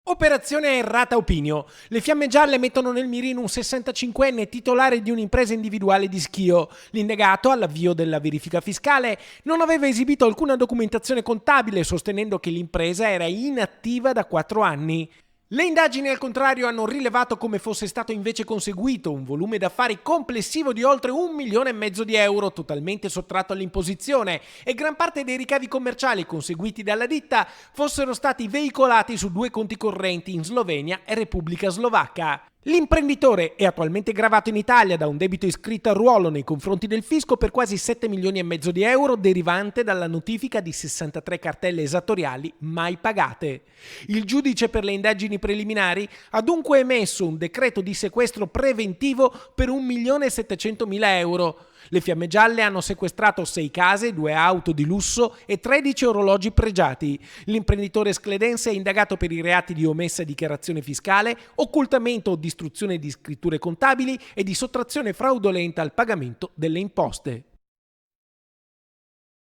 Operazione Errata Opinio. Le Fiamme Gialle mettono nel mirino un 65enne titolare di un'impresa individuale di Schio. L'indagato, all'avvio della verifica fiscale, non aveva esibito alcuna documentazione contabile, sostenendo che l'impresa era inattiva da 4 anni. Le indagini, al contrario, hanno rilevato come fosse stato invece conseguito un volume d'affari complessivo di oltre 1,5 milioni di euro, totalmente sottratto all'imposizione, e gran parte dei ricavi commerciali conseguiti dalla ditta fossero stati veicolati su 2 conti correnti in Slovenia e Repubblica Slovacca. L'imprenditore è attualmente gravato in Italia da un debito iscritto a ruolo nei confronti del fisco per quasi 7,5 milioni di euro, derivante dalla notifica di 63 cartelle esattoriali mai pagate. Il giudice per le indagini preliminari ha dunque emesso un decreto di sequestro preventivo per 1.700.000 euro. Le Fiamme Gialle hanno sequestrato 6 case, 2 auto di lusso e 13 orologi pregiati. L'imprenditore scledense è indagato per i reati di omessa dichiarazione fiscale, occultamento o distruzione di scritture contabili e di sottrazione fraudolenta al pagamento delle imposte.